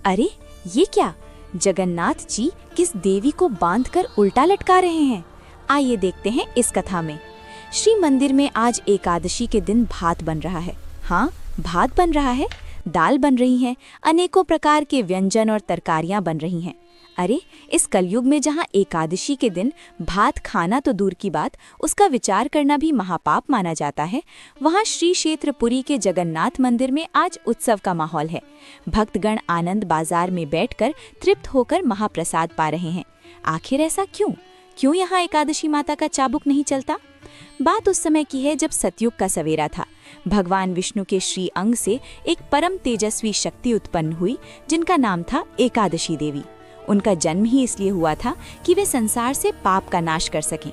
अरे ये क्या, जगन्नाथ जी किस देवी को बांधकर उल्टा लटका रहे हैं? आइए देखते हैं इस कथा में। श्री मंदिर में आज एकादशी के दिन भात बन रहा है। हाँ, भात बन रहा है, दाल बन रही है, अनेकों प्रकार के व्यंजन और तरकारियां बन रही हैं। अरे, इस कलयुग में जहाँ एकादशी के दिन भात खाना तो दूर की बात, उसका विचार करना भी महापाप माना जाता है, वहाँ श्री क्षेत्र पुरी के जगन्नाथ मंदिर में आज उत्सव का माहौल है। भक्तगण आनंद बाजार में बैठकर तृप्त होकर महाप्रसाद पा रहे हैं। आखिर ऐसा क्यों यहाँ एकादशी माता का चाबुक नहीं चलता? बात उस समय की है जब सतयुग का सवेरा था। भगवान विष्णु के श्री अंग से एक परम तेजस्वी शक्ति उत्पन्न हुई, जिनका नाम था एकादशी देवी। उनका जन्म ही इसलिए हुआ था कि वे संसार से पाप का नाश कर सकें।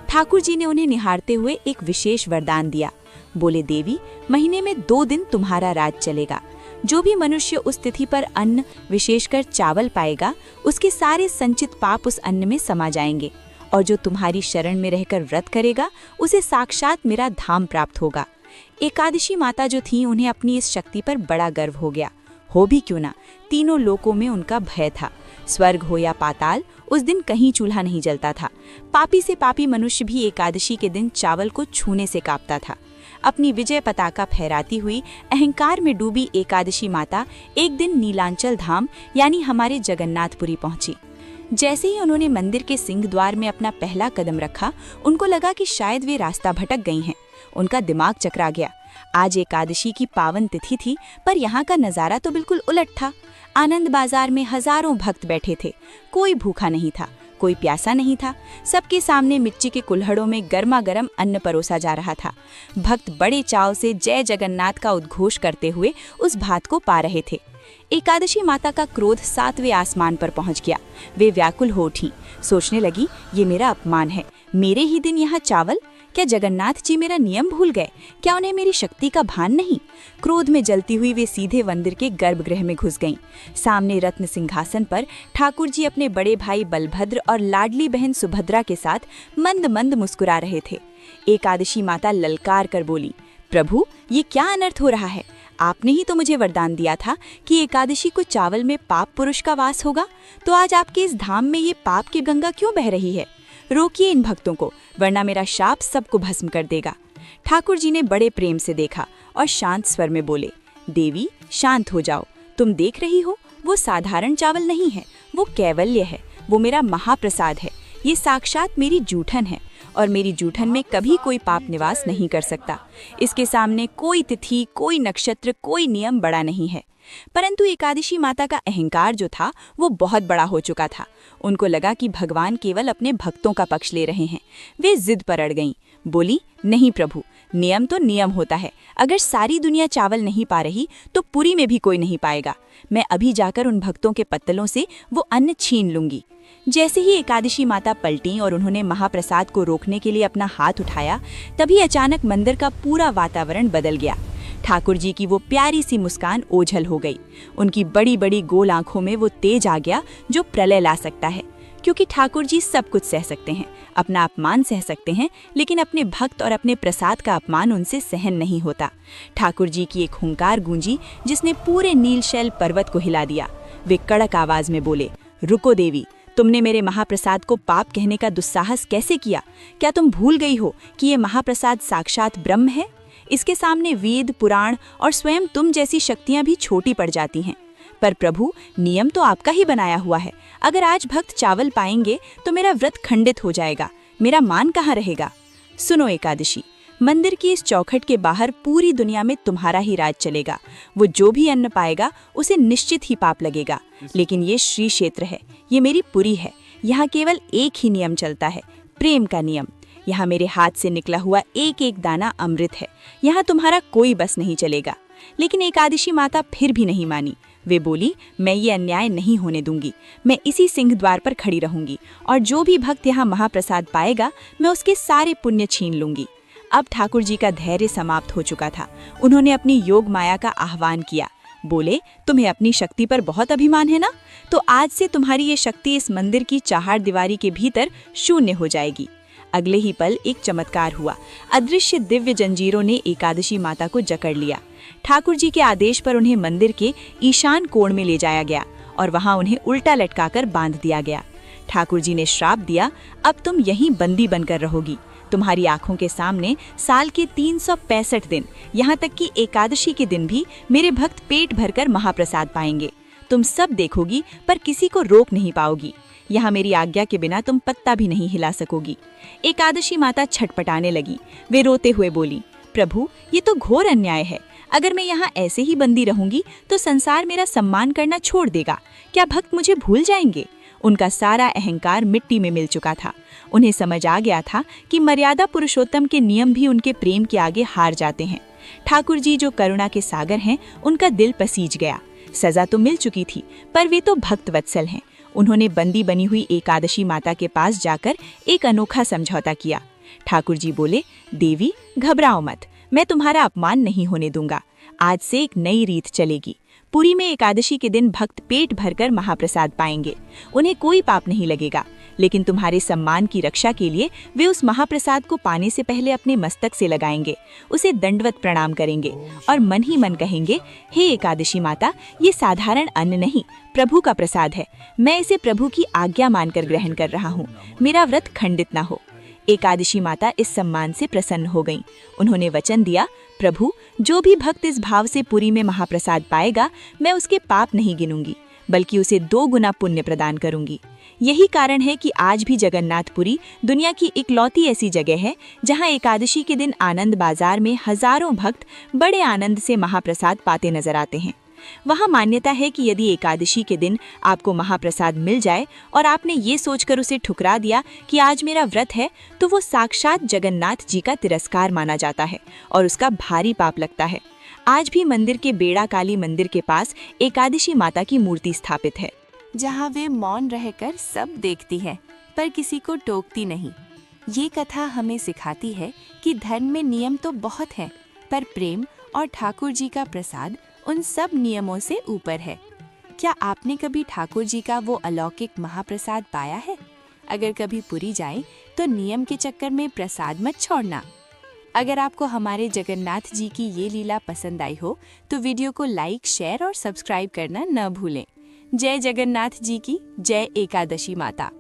ठाकुर जी ने उन्हें निहारते हुए एक विशेष वरदान दिया। बोले, देवी, महीने में 2 दिन तुम्हारा राज चलेगा। जो भी मनुष्य उस तिथि पर अन्न, विशेषकर चावल पाएगा, उसके सारे संचित पाप उस अन्न में समा जाएंगे, और जो तुम्हारी शरण में रहकर व्रत करेगा, उसे साक्षात मेरा धाम प्राप्त होगा। एकादशी माता जो थी, उन्हें अपनी इस शक्ति पर बड़ा गर्व हो गया। हो भी क्यों ना, तीनों लोकों में उनका भय था। स्वर्ग हो या पाताल, उस दिन कहीं चूल्हा नहीं जलता था। पापी से पापी मनुष्य भी एकादशी के दिन चावल को छूने से कांपता था। अपनी विजय पताका फहराती हुई अहंकार में डूबी एकादशी माता एक दिन नीलांचल धाम यानी हमारे जगन्नाथपुरी पहुंची। जैसे ही उन्होंने मंदिर के सिंह द्वार में अपना पहला कदम रखा, उनको लगा कि शायद वे रास्ता भटक गई हैं। उनका दिमाग चकरा गया। आज एकादशी की पावन तिथि थी, पर यहाँ का नज़ारा तो बिल्कुल उलट था। आनंद बाजार में हजारों भक्त बैठे थे। कोई भूखा नहीं था, कोई प्यासा नहीं था। सबके सामने मिट्टी के कुल्हड़ों में गर्मा गर्म अन्न परोसा जा रहा था। भक्त बड़े चाव से जय जगन्नाथ का उद्घोष करते हुए उस भात को पा रहे थे। एकादशी माता का क्रोध 7वें आसमान पर पहुंच गया। वे व्याकुल हो उठी, सोचने लगी, ये मेरा अपमान है। मेरे ही दिन यहाँ चावल? क्या जगन्नाथ जी मेरा नियम भूल गए? क्या उन्हें मेरी शक्ति का भान नहीं? क्रोध में जलती हुई वे सीधे मंदिर के गर्भगृह में घुस गईं। सामने रत्न सिंहासन पर ठाकुर जी अपने बड़े भाई बलभद्र और लाडली बहन सुभद्रा के साथ मंद मंद मुस्कुरा रहे थे। एकादशी माता ललकार कर बोली, प्रभु, ये क्या अनर्थ हो रहा है? आपने ही तो मुझे वरदान दिया था कि एकादशी को चावल में पाप पुरुष का वास होगा, तो आज आपके इस धाम में ये पाप की गंगा क्यों बह रही है? रोकिए इन भक्तों को, वरना मेरा शाप सबको भस्म कर देगा। ठाकुर जी ने बड़े प्रेम से देखा और शांत स्वर में बोले, देवी, शांत हो जाओ। तुम देख रही हो, वो साधारण चावल नहीं है, वो कैवल्य है, वो मेरा महाप्रसाद है। ये साक्षात मेरी जूठन है, और मेरी जूठन में कभी कोई पाप निवास नहीं कर सकता। इसके सामने कोई तिथि, कोई नक्षत्र, कोई नियम बड़ा नहीं है। परंतु एकादशी माता का अहंकार जो था, वो बहुत बड़ा हो चुका था। उनको लगा कि भगवान केवल अपने भक्तों का पक्ष ले रहे हैं। वे जिद पर अड़ गईं। बोली, नहीं प्रभु, नियम तो नियम होता है। अगर सारी दुनिया चावल नहीं पा रही, तो पुरी में भी कोई नहीं पाएगा। मैं अभी जाकर उन भक्तों के पत्तलों से वो अन्न छीन लूंगी। जैसे ही एकादशी माता पलटी और उन्होंने महाप्रसाद को रोकने के लिए अपना हाथ उठाया, तभी अचानक मंदिर का पूरा वातावरण बदल गया। ठाकुर जी की वो प्यारी सी मुस्कान ओझल हो गई। उनकी बड़ी बड़ी गोल आंखों में वो तेज आ गया जो प्रलय ला सकता है। क्योंकि ठाकुर जी सब कुछ सह सकते हैं, अपना अपमान सह सकते हैं, लेकिन अपने भक्त और अपने प्रसाद का अपमान उनसे सहन नहीं होता। ठाकुर जी की एक हुंकार गूंजी जिसने पूरे नीलशैल पर्वत को हिला दिया। वे कड़क आवाज में बोले, रुको देवी, तुमने मेरे महाप्रसाद को पाप कहने का दुस्साहस कैसे किया? क्या तुम भूल गई हो कि ये महाप्रसाद साक्षात ब्रह्म है? इसके सामने वेद, पुराण और स्वयं तुम जैसी शक्तियां भी छोटी पड़ जाती हैं। पर प्रभु, नियम तो आपका ही बनाया हुआ है। अगर आज भक्त चावल पाएंगे तो मेरा व्रत खंडित हो जाएगा। मेरा मान कहाँ रहेगा? सुनो एकादशी, मंदिर की इस चौखट के बाहर पूरी दुनिया में तुम्हारा ही राज चलेगा। वो जो भी अन्न पाएगा उसे निश्चित ही पाप लगेगा। लेकिन ये श्री क्षेत्र है, ये मेरी पुरी है। यहाँ केवल एक ही नियम चलता है, प्रेम का नियम। यहाँ मेरे हाथ से निकला हुआ एक एक दाना अमृत है। यहाँ तुम्हारा कोई बस नहीं चलेगा। लेकिन एकादशी माता फिर भी नहीं मानी। वे बोली, मैं ये अन्याय नहीं होने दूंगी। मैं इसी सिंह द्वार पर खड़ी रहूंगी, और जो भी भक्त यहाँ महाप्रसाद पाएगा, मैं उसके सारे पुण्य छीन लूंगी। अब ठाकुर जी का धैर्य समाप्त हो चुका था। उन्होंने अपनी योग माया का आह्वान किया। बोले, तुम्हें अपनी शक्ति पर बहुत अभिमान है ना? तो आज से तुम्हारी ये शक्ति इस मंदिर की चार दीवारी के भीतर शून्य हो जाएगी। अगले ही पल एक चमत्कार हुआ। अदृश्य दिव्य जंजीरों ने एकादशी माता को जकड़ लिया। ठाकुर जी के आदेश पर उन्हें मंदिर के ईशान कोण में ले जाया गया और वहां उन्हें उल्टा लटकाकर बांध दिया गया। ठाकुर जी ने श्राप दिया, अब तुम यहीं बंदी बनकर रहोगी। तुम्हारी आंखों के सामने साल के 365 दिन, यहाँ तक कि एकादशी के दिन भी मेरे भक्त पेट भरकर महाप्रसाद पाएंगे। तुम सब देखोगी पर किसी को रोक नहीं पाओगी। यहाँ मेरी आज्ञा के बिना तुम पत्ता भी नहीं हिला सकोगी। एकादशी माता छटपटाने लगी। वे रोते हुए बोली, प्रभु, ये तो घोर अन्याय है। अगर मैं यहाँ ऐसे ही बंदी रहूंगी तो संसार मेरा सम्मान करना छोड़ देगा। क्या भक्त मुझे भूल जाएंगे? उनका सारा अहंकार मिट्टी में मिल चुका था। उन्हें समझ आ गया था कि मर्यादा पुरुषोत्तम के नियम भी उनके प्रेम के आगे हार जाते हैं। ठाकुर जी जो करुणा के सागर हैं, उनका दिल पसीज गया। सजा तो मिल चुकी थी, पर वे तो भक्त वत्सल हैं। उन्होंने बंदी बनी हुई एकादशी माता के पास जाकर एक अनोखा समझौता किया। ठाकुर जी बोले, देवी घबराओ मत, मैं तुम्हारा अपमान नहीं होने दूंगा। आज से एक नई रीत चलेगी। पुरी में एकादशी के दिन भक्त पेट भरकर महाप्रसाद पाएंगे। उन्हें कोई पाप नहीं लगेगा, लेकिन तुम्हारे सम्मान की रक्षा के लिए वे उस महाप्रसाद को पाने से पहले अपने मस्तक से लगाएंगे, उसे दंडवत प्रणाम करेंगे और मन ही मन कहेंगे, हे एकादशी माता, ये साधारण अन्न नहीं, प्रभु का प्रसाद है। मैं इसे प्रभु की आज्ञा मानकर ग्रहण कर रहा हूँ। मेरा व्रत खंडित न हो। एकादशी माता इस सम्मान से प्रसन्न हो गईं। उन्होंने वचन दिया, प्रभु, जो भी भक्त इस भाव से पुरी में महाप्रसाद पाएगा, मैं उसके पाप नहीं गिनूंगी, बल्कि उसे 2 गुना पुण्य प्रदान करूंगी। यही कारण है कि आज भी जगन्नाथपुरी दुनिया की इकलौती ऐसी जगह है जहां एकादशी के दिन आनंद बाजार में हजारों भक्त बड़े आनंद से महाप्रसाद पाते नजर आते हैं। वहां मान्यता है कि यदि एकादशी के दिन आपको महाप्रसाद मिल जाए और आपने ये सोचकर उसे ठुकरा दिया कि आज मेरा व्रत है, तो वो साक्षात जगन्नाथ जी का तिरस्कार माना जाता है और उसका भारी पाप लगता है। आज भी मंदिर के बेड़ा काली मंदिर के पास एकादशी माता की मूर्ति स्थापित है, जहाँ वे मौन रहकर सब देखती है पर किसी को टोकती नहीं। ये कथा हमें सिखाती है कि धर्म में नियम तो बहुत हैं, पर प्रेम और ठाकुर जी का प्रसाद उन सब नियमों से ऊपर है। क्या आपने कभी ठाकुर जी का वो अलौकिक महाप्रसाद पाया है? अगर कभी पुरी जाए तो नियम के चक्कर में प्रसाद मत छोड़ना। अगर आपको हमारे जगन्नाथ जी की ये लीला पसंद आई हो तो वीडियो को लाइक, शेयर और सब्सक्राइब करना न भूलें। जय जगन्नाथ जी की जय। एकादशी माता।